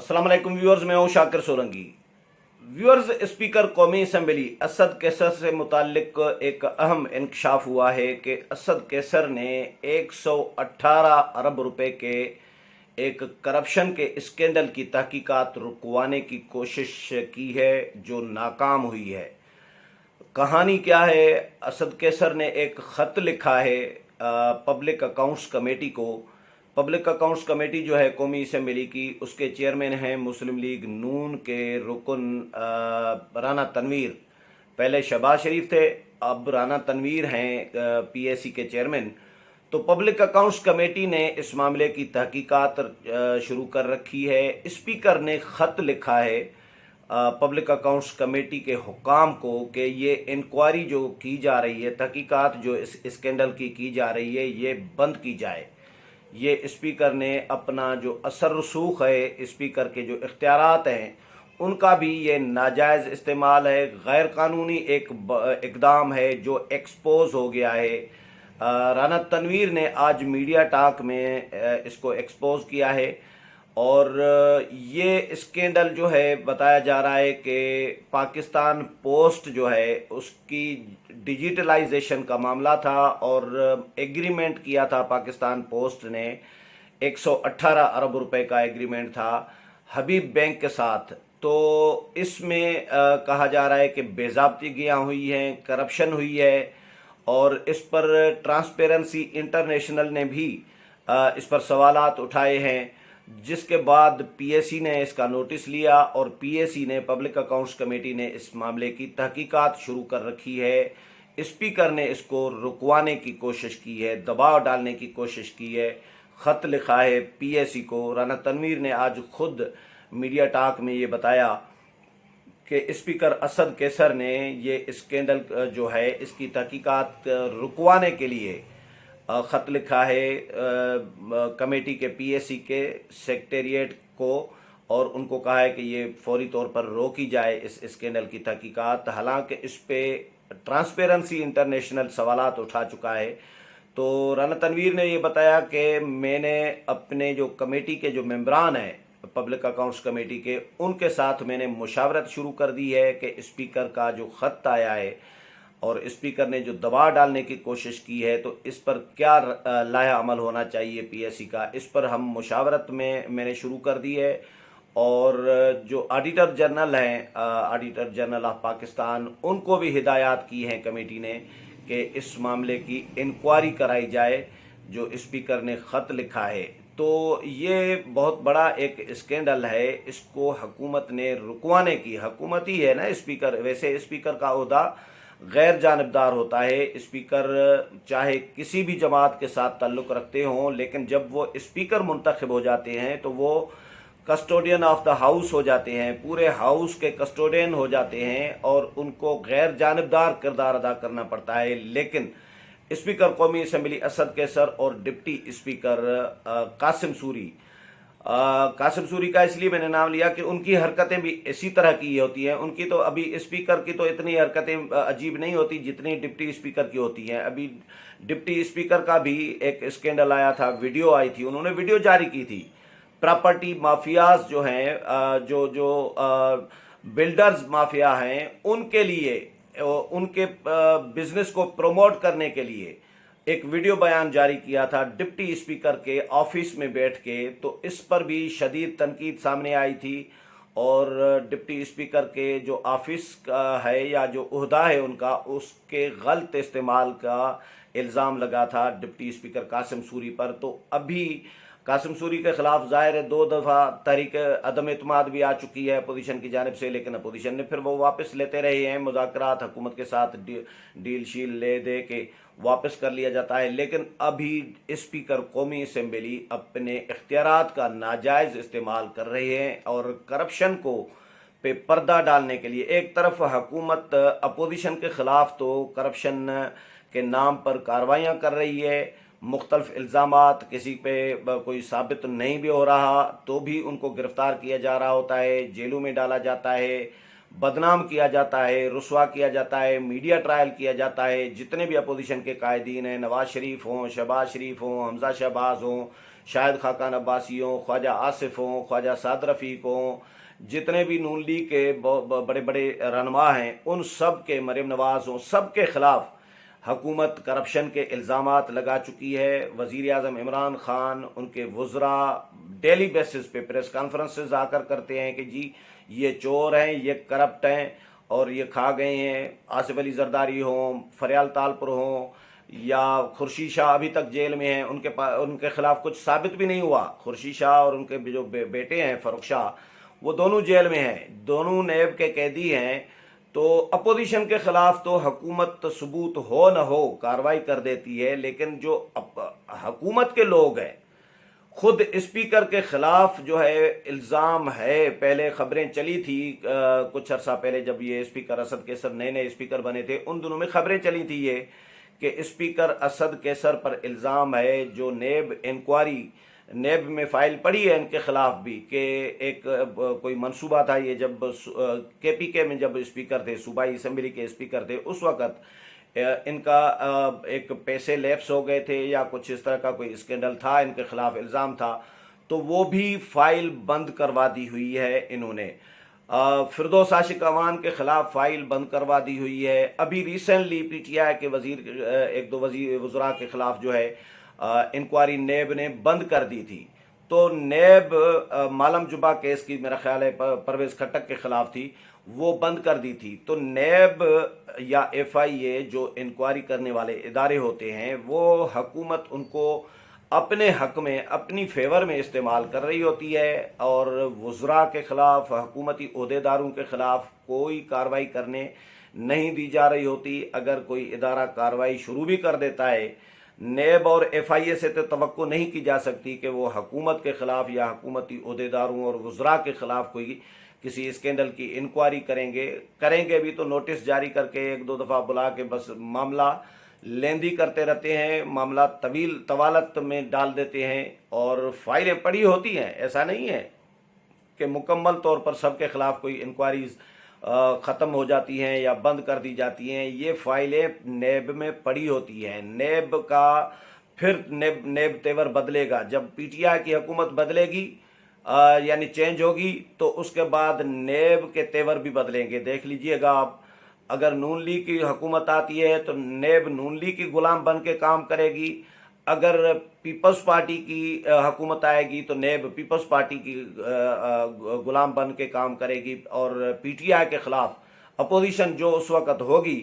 अस्सलाम वालेकुम व्यूअर्स, मैं हूं शाकिर सोलंकी। व्यूअर्स, स्पीकर कौमी असम्बली असद कैसर से मुताल्लिक एक अहम इंकशाफ हुआ है कि असद कैसर ने 118 अरब रुपए के एक करप्शन के स्कैंडल की तहकीकात रुकवाने की कोशिश की है जो नाकाम हुई है। कहानी क्या है? असद कैसर ने एक ख़त लिखा है पब्लिक अकाउंट्स कमेटी को। पब्लिक अकाउंट्स कमेटी जो है कौमी असम्बली की, उसके चेयरमैन हैं मुस्लिम लीग नून के रुकन राना तनवीर। पहले शहबाज शरीफ थे, अब राना तनवीर हैं पीएसी के चेयरमैन। तो पब्लिक अकाउंट्स कमेटी ने इस मामले की तहकीकात शुरू कर रखी है। स्पीकर ने ख़त लिखा है पब्लिक अकाउंट्स कमेटी के हुक्काम को कि ये इंक्वायरी जो की जा रही है, तहकीकात जो इस स्कैंडल की जा रही है, ये बंद की जाए। ये स्पीकर ने अपना जो असर रसूख है, स्पीकर के जो इख्तियारात हैं, उनका भी ये नाजायज़ इस्तेमाल है, गैर कानूनी एक इकदाम है जो एक्सपोज हो गया है। राना तनवीर ने आज मीडिया टॉक में इसको एक्सपोज किया है और ये स्कैंडल जो है बताया जा रहा है कि पाकिस्तान पोस्ट जो है उसकी डिजिटलाइजेशन का मामला था और एग्रीमेंट किया था पाकिस्तान पोस्ट ने। 118 अरब रुपए का एग्रीमेंट था हबीब बैंक के साथ। तो इसमें कहा जा रहा है कि बेज़ाब्तिगियाँ हुई हैं, करप्शन हुई है और इस पर ट्रांसपेरेंसी इंटरनेशनल ने भी इस पर सवालात उठाए हैं, जिसके बाद पीएसी ने इसका नोटिस लिया और पीएसी ने पब्लिक अकाउंट्स कमेटी ने इस मामले की तहकीकात शुरू कर रखी है। स्पीकर ने इसको रुकवाने की कोशिश की है, दबाव डालने की कोशिश की है, ख़त लिखा है पीएसी को। राना तनवीर ने आज खुद मीडिया टॉक में ये बताया कि स्पीकर असद कैसर ने ये स्कैंडल जो है इसकी तहकीकात रुकवाने के लिए ख़त लिखा है कमेटी के पीएसी के सेक्रेटेरिएट को और उनको कहा है कि ये फौरी तौर पर रोकी जाए इस स्कैंडल की तहकीकात। हालांकि इस पे ट्रांसपेरेंसी इंटरनेशनल सवालात उठा चुका है। तो राना तनवीर ने ये बताया कि मैंने अपने जो कमेटी के जो मेंबरान हैं पब्लिक अकाउंट्स कमेटी के, उनके साथ मैंने मुशावरत शुरू कर दी है कि स्पीकर का जो ख़त आया है और स्पीकर ने जो दबाव डालने की कोशिश की है, तो इस पर क्या लाया अमल होना चाहिए पीएसी का, इस पर हम मुशावरत में मैंने शुरू कर दी है। और जो ऑडिटर जनरल हैं, ऑडिटर जनरल ऑफ पाकिस्तान, उनको भी हिदायत की हैं कमेटी ने कि इस मामले की इंक्वायरी कराई जाए जो स्पीकर ने ख़त लिखा है। तो ये बहुत बड़ा एक स्कैंडल है, इसको हुकूमत ने रुकवाने की, हुकूमत ही है ना स्पीकर। वैसे स्पीकर का ओहदा गैर जानबदार होता है। स्पीकर चाहे किसी भी जमात के साथ ताल्लुक़ रखते हों, लेकिन जब वो स्पीकर मुंतखब हो जाते हैं तो वो कस्टोडियन ऑफ द हाउस हो जाते हैं, पूरे हाउस के कस्टोडियन हो जाते हैं और उनको गैर जानबदार किरदार अदा करना पड़ता है। लेकिन स्पीकर कौमी असम्बली असद कैसर और डिप्टी स्पीकर कासिम सूरी का इसलिए मैंने नाम लिया कि उनकी हरकतें भी इसी तरह की होती हैं। उनकी तो अभी स्पीकर की तो इतनी हरकतें अजीब नहीं होती जितनी डिप्टी स्पीकर की होती हैं। अभी डिप्टी स्पीकर का भी एक स्कैंडल आया था, वीडियो आई थी, उन्होंने वीडियो जारी की थी। प्रॉपर्टी माफियाज जो हैं, जो बिल्डर्स माफिया हैं, उनके लिए, उनके बिजनेस को प्रमोट करने के लिए एक वीडियो बयान जारी किया था डिप्टी स्पीकर के ऑफिस में बैठ के। तो इस पर भी शदीद तनकीद सामने आई थी और डिप्टी स्पीकर के जो ऑफिस का है या जो उहदा है उनका, उसके गलत इस्तेमाल का इल्ज़ाम लगा था डिप्टी स्पीकर कासिम सूरी पर। तो अभी कासिम सूरी के खिलाफ ज़ाहिर है 2 दफ़ा तहरीक अदम एतमाद भी आ चुकी है अपोजिशन की जानिब से, लेकिन अपोजिशन ने फिर वो वापस लेते रहे हैं। मुज़ाकरात हुकूमत के साथ डील शील ले दे के वापस कर लिया जाता है। लेकिन अभी स्पीकर कौमी असम्बली अपने इख्तियारात का नाजायज़ इस्तेमाल कर रहे हैं और करप्शन को पे पर्दा डालने के लिए एक तरफ हुकूमत अपोजिशन के ख़िलाफ़ तो करप्शन के नाम पर कार्रवाइयाँ कर रही है, मुख्तलिफ इल्ज़ामात, किसी पे कोई साबित नहीं भी हो रहा तो भी उनको गिरफ़्तार किया जा रहा होता है, जेलों में डाला जाता है, बदनाम किया जाता है, रुसवा किया जाता है, मीडिया ट्रायल किया जाता है। जितने भी अपोजिशन के कायदीन हैं, नवाज शरीफ हों, शहबाज शरीफ हों, हमजा शहबाज हों, शाहिद खाकान अब्बासी हों, ख्वाजा आसिफ हों, ख्वाजा साद रफ़ीक हों, जितने भी नून लीग के बड़े बड़े रहनुमा हैं, उन सब के, मरीम नवाज़ हों, सब के ख़िलाफ़ हुकूमत करप्शन के इल्ज़ामात लगा चुकी है। वज़ीर आज़म इमरान खान, उनके वज़रा डेली बेसिस पे प्रेस कॉन्फ्रेंसेस आकर करते हैं कि जी ये चोर हैं, ये करप्ट हैं और ये खा गए हैं। आसिफ अली जरदारी हों, फरियाल तालपुर हों या खुर्शीद शाह अभी तक जेल में हैं, उनके खिलाफ कुछ साबित भी नहीं हुआ। खुर्शीद शाह और उनके जो बेटे हैं फरुख शाह, वो दोनों जेल में हैं, दोनों नैब के कैदी हैं। तो अपोजिशन के खिलाफ तो हुकूमत सबूत हो न हो कार्रवाई कर देती है, लेकिन जो हुकूमत के लोग हैं, खुद स्पीकर के खिलाफ जो है इल्ज़ाम है। पहले खबरें चली थी कुछ अरसा पहले, जब ये स्पीकर असद कैसर नए नए स्पीकर बने थे, उन दिनों में खबरें चली थी ये कि स्पीकर असद कैसर पर इल्ज़ाम है। जो नेब इंक्वायरी, नेब में फाइल पड़ी है इनके खिलाफ भी कि एक कोई मंसूबा था, ये जब KPK में जब स्पीकर थे, सूबाई असम्बली के स्पीकर थे, उस वक़्त इनका एक पैसे लैप्स हो गए थे या कुछ इस तरह का कोई स्कैंडल था, इनके खिलाफ इल्ज़ाम था, तो वो भी फाइल बंद करवा दी हुई है इन्होंने। फिरदौस आशिक अवान के खिलाफ फाइल बंद करवा दी हुई है। अभी रिसेंटली PTI के एक दो वज़रा के खिलाफ जो है इंक्वायरी नेब ने बंद कर दी थी। तो नेब मालम जुबा केस की मेरा ख्याल है परवेज़ खट्टक के खिलाफ थी, वो बंद कर दी थी। तो नेब या FIA जो इंक्वायरी करने वाले इदारे होते हैं, वो हुकूमत उनको अपने हक में, अपनी फेवर में इस्तेमाल कर रही होती है और वज़रा के खिलाफ, हुकूमती ओहदेदारों के खिलाफ कोई कार्रवाई करने नहीं दी जा रही होती। अगर कोई इदारा कार्रवाई शुरू भी कर देता है, नेब और FIA से तो तवक्को नहीं की जा सकती कि वो हुकूमत के खिलाफ या हुकूमती ओहदेदारों और वज़रा के खिलाफ कोई किसी स्कैंडल की इंक्वायरी करेंगे भी तो नोटिस जारी करके एक दो दफ़ा बुला के बस मामला लेंदी करते रहते हैं, मामला तवालत में डाल देते हैं और फाइलें पड़ी होती हैं। ऐसा नहीं है कि मुकम्मल तौर पर सबके खिलाफ कोई इंक्वायरीज ख़त्म हो जाती हैं या बंद कर दी जाती हैं। ये फाइलें नेब में पड़ी होती हैं। नेब का फिर नेब तेवर बदलेगा जब PTI की हुकूमत बदलेगी, यानी चेंज होगी, तो उसके बाद नेब के तेवर भी बदलेंगे। देख लीजिएगा आप, अगर नून लीग की हुकूमत आती है तो नेब नून लीग की गुलाम बन के काम करेगी। अगर पीपल्स पार्टी की हुकूमत आएगी तो नेब पीपल्स पार्टी की गुलाम बन के काम करेगी और PTI के खिलाफ अपोजिशन जो उस वक़्त होगी,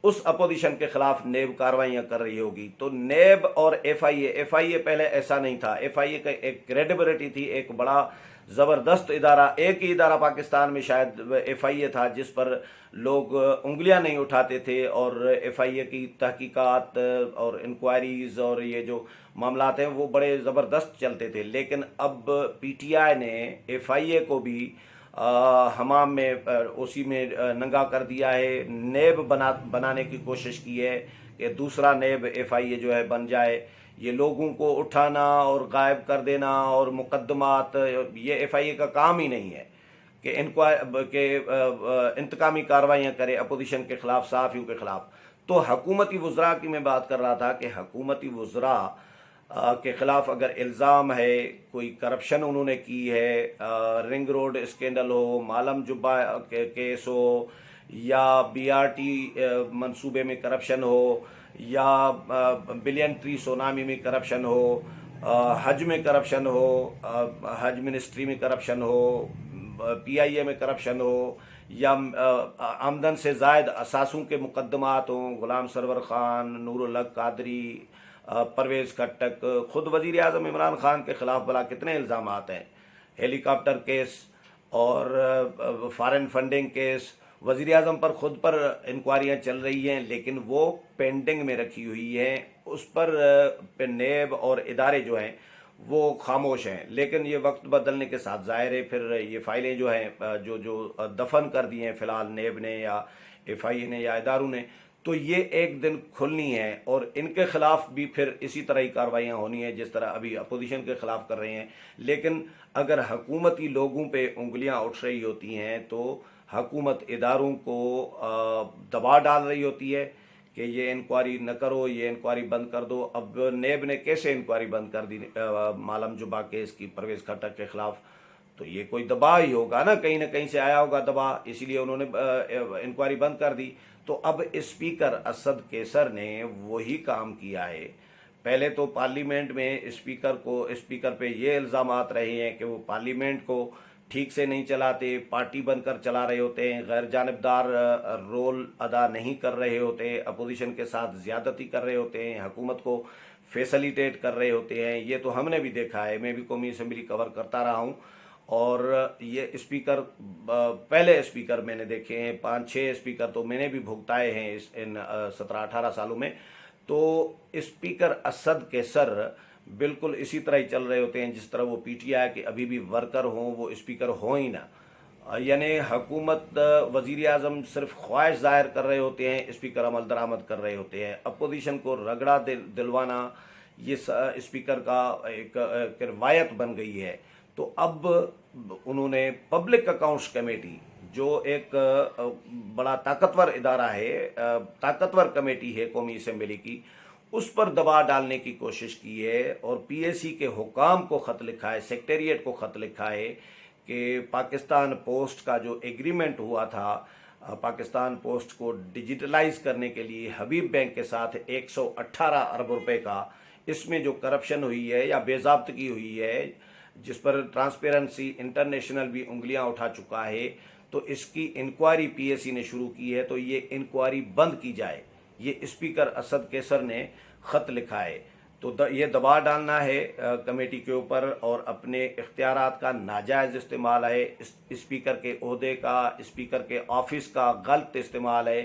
उस अपोजिशन के खिलाफ नेब कार्रवाइयाँ कर रही होगी। तो नेब और FIA पहले ऐसा नहीं था। FIA का एक क्रेडिबिलिटी थी, एक बड़ा ज़बरदस्त इदारा, एक ही इदारा पाकिस्तान में शायद FIA था जिस पर लोग उंगलियां नहीं उठाते थे और FIA की तहकीकात और इंक्वायरीज़ और ये जो मामलात हैं वो बड़े ज़बरदस्त चलते थे। लेकिन अब PTI ने FIA को भी हमाम में उसी में नंगा कर दिया है। नेब बनाने की कोशिश की है कि दूसरा नेब FIA जो है बन जाए। ये लोगों को उठाना और गायब कर देना और मुकदमात, ये FIA का काम ही नहीं है कि इंतकामी कार्रवाइयाँ करे अपोजिशन के खिलाफ, सहाफ़ियों के खिलाफ। तो हुकूमती वज़रा की मैं बात कर रहा था कि हुकूमती वज़रा के खिलाफ अगर इल्ज़ाम है, कोई करप्शन उन्होंने की है, रिंग रोड स्कैंडल हो, मालम जुब्बा के केस हो या BRT मंसूबे में करप्शन हो या बिलियन ट्री सोनामी में करप्शन हो, हज में करप्शन हो, हज मिनिस्ट्री में करप्शन हो, PIA में करप्शन हो या आमदन से ज़ायद असासों के मुकदमात हों, गुलाम सरवर ख़ान, नूरुल हक कादरी, परवेज़ खट्टक, ख़ुद वज़ीर आज़म इमरान खान के ख़िलाफ़ भला कितने इल्ज़ामात हैं, हेलीकॉप्टर केस और फॉरेन फंडिंग केस। वज़ीर आज़म पर ख़ुद पर इंक्वायरियाँ चल रही हैं लेकिन वो पेंडिंग में रखी हुई हैं, उस पर नेब और इदारे जो हैं वो खामोश हैं। लेकिन ये वक्त बदलने के साथ ज़ाहिर है फिर ये फाइलें जो हैं जो दफन कर दी हैं फ़िलहाल नेब ने या FIA ने या इदारों ने, तो ये एक दिन खुलनी है और इनके खिलाफ भी फिर इसी तरह ही कार्रवाइयाँ होनी है जिस तरह अभी अपोजिशन के खिलाफ कर रहे हैं। लेकिन अगर हुकूमती लोगों पे उंगलियां उठ रही होती हैं तो हुकूमत इदारों को दबाव डाल रही होती है कि ये इंक्वायरी न करो, ये इंक्वायरी बंद कर दो। अब नेब ने कैसे इंक्वायरी बंद कर दी मालम जुबा केस की परवेज़ खट्टक के खिलाफ? तो ये कोई दबाव ही होगा ना कहीं से आया होगा दबाव, इसीलिए उन्होंने इंक्वायरी बंद कर दी। तो अब स्पीकर असद कैसर ने वही काम किया है। पहले तो पार्लियामेंट में स्पीकर पे ये इल्ज़ामात रहे हैं कि वो पार्लियामेंट को ठीक से नहीं चलाते, पार्टी बनकर चला रहे होते हैं, गैर जानिबदार रोल अदा नहीं कर रहे होते, अपोजिशन के साथ ज़्यादती कर रहे होते हैं, हुकूमत को फैसिलिटेट कर रहे होते हैं। ये तो हमने भी देखा है, मैं भी कौमी असम्बली कवर करता रहा हूँ। और ये स्पीकर पहले स्पीकर मैंने देखे हैं, 5-6 स्पीकर तो मैंने भी भुगताए हैं इन 17-18 सालों में। तो स्पीकर असद कैसर बिल्कुल इसी तरह ही चल रहे होते हैं जिस तरह वो पीटीआई के अभी भी वर्कर हों, वो स्पीकर हों ही ना। यानी हुकूमत वज़ीर आज़म सिर्फ ख्वाहिश ज़ाहिर कर रहे होते हैं, स्पीकर अमल दरामद कर रहे होते हैं। अपोजिशन को रगड़ा दिलवाना ये स्पीकर का एक रवायत बन गई है। तो अब उन्होंने पब्लिक अकाउंट्स कमेटी, जो एक बड़ा ताकतवर इदारा है, ताकतवर कमेटी है कौमी असम्बली की, उस पर दबाव डालने की कोशिश की है और पीएसी के हुकाम को ख़त लिखा है, सेक्रेटेरिएट को ख़त लिखा है कि पाकिस्तान पोस्ट का जो एग्रीमेंट हुआ था, पाकिस्तान पोस्ट को डिजिटलाइज करने के लिए हबीब बैंक के साथ 118 अरब रुपए का, इसमें जो करप्शन हुई है या बेज़ाब्तगी हुई है, जिस पर ट्रांसपेरेंसी इंटरनेशनल भी उंगलियां उठा चुका है, तो इसकी इंक्वायरी पीएसी ने शुरू की है। तो ये इंक्वायरी बंद की जाए, ये स्पीकर असद कैसर ने ख़त लिखा है। तो ये दबाव डालना है कमेटी के ऊपर और अपने इख्तियारात का नाजायज़ इस्तेमाल है, स्पीकर के ओहदे का, स्पीकर के ऑफिस का गलत इस्तेमाल है,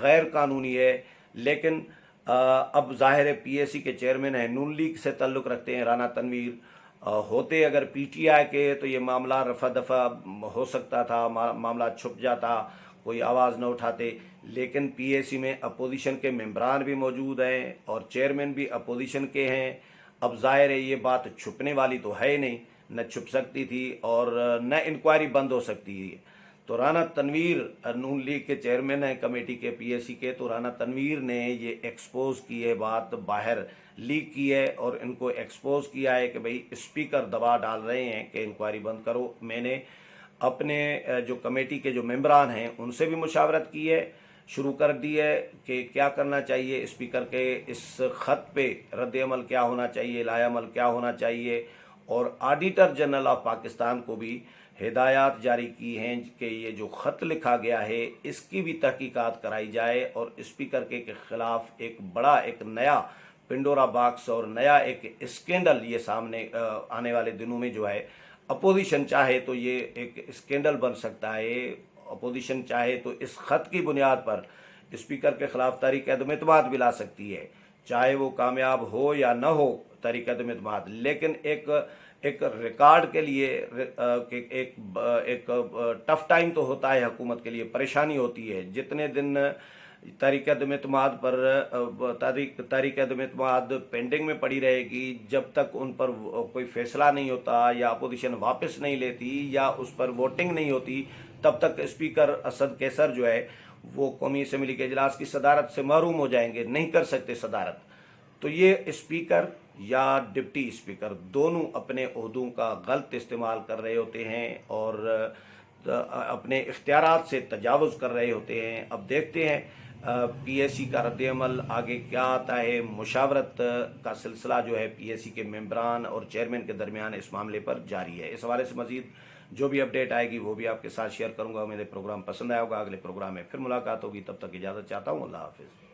गैर कानूनी है। लेकिन अब ज़ाहिर है पीएसी के चेयरमैन हैं, नून लीग से ताल्लुक़ रखते हैं राना तनवीर, होते अगर पीटीआई के तो ये मामला रफा दफा हो सकता था, मामला छुप जाता, कोई आवाज़ न उठाते। लेकिन पीएसी में अपोजिशन के मेंबरान भी मौजूद हैं और चेयरमैन भी अपोजिशन के हैं। अब ज़ाहिर है ये बात छुपने वाली तो है ही नहीं, न छुप सकती थी और न इंक्वायरी बंद हो सकती है। तो राना तनवीर नून लीग के चेयरमैन हैं कमेटी के पीएसी के, तो राना तनवीर ने ये एक्सपोज की है, बात बाहर लीक की है और इनको एक्सपोज किया है कि भाई स्पीकर दबाव डाल रहे हैं कि इंक्वायरी बंद करो। मैंने अपने जो कमेटी के जो मेंबरान हैं उनसे भी मुशावरत की है, शुरू कर दी है कि क्या करना चाहिए, स्पीकर के इस ख़त पे रद्द-ए-अमल क्या होना चाहिए, लाए-अमल क्या होना चाहिए। और ऑडिटर जनरल ऑफ पाकिस्तान को भी हिदायत जारी की हैं कि ये जो ख़त लिखा गया है इसकी भी तहकीकात कराई जाए और स्पीकर के ख़िलाफ़ एक बड़ा एक नया पिंडोरा बॉक्स और नया एक स्कैंडल ये सामने आने वाले दिनों में जो है, अपोजिशन चाहे तो ये एक स्कैंडल बन सकता है। अपोजिशन चाहे तो इस ख़त की बुनियाद पर स्पीकर के ख़िलाफ़ तहरीक अदम-ए-एतमाद भी ला सकती है, चाहे वो कामयाब हो या न हो तहरीक अदम-ए-एतमाद। लेकिन एक रिकॉर्ड के लिए एक टफ टाइम तो होता है, हुकूमत के लिए परेशानी होती है। जितने दिन तहरीक अदम-ए-एतमाद पर तहरीक अदम-ए-एतमाद पेंडिंग में पड़ी रहेगी, जब तक उन पर कोई फैसला नहीं होता या अपोजिशन वापस नहीं लेती या उस पर वोटिंग नहीं होती, तब तक स्पीकर असद कैसर जो है वो कौमी असम्बली के इजलास की सदारत से महरूम हो जाएंगे, नहीं कर सकते सदारत। तो ये स्पीकर या डिप्टी स्पीकर दोनों अपने ओहदों का गलत इस्तेमाल कर रहे होते हैं और अपने इख्तियारात से तजावुज़ कर रहे होते हैं। अब देखते हैं पीएसी का रद्द-ए-अमल आगे क्या आता है। मुशावरत का सिलसिला जो है पीएसी के मेंबरान और चेयरमैन के दरमियान इस मामले पर जारी है। इस हवाले से मज़ीद जो भी अपडेट आएगी वो भी आपके साथ शेयर करूंगा। मेरे प्रोग्राम पसंद आया होगा, अगले प्रोग्राम में फिर मुलाकात होगी। तब तक इजाज़त चाहता हूँ। अल्लाह हाफ़िज़।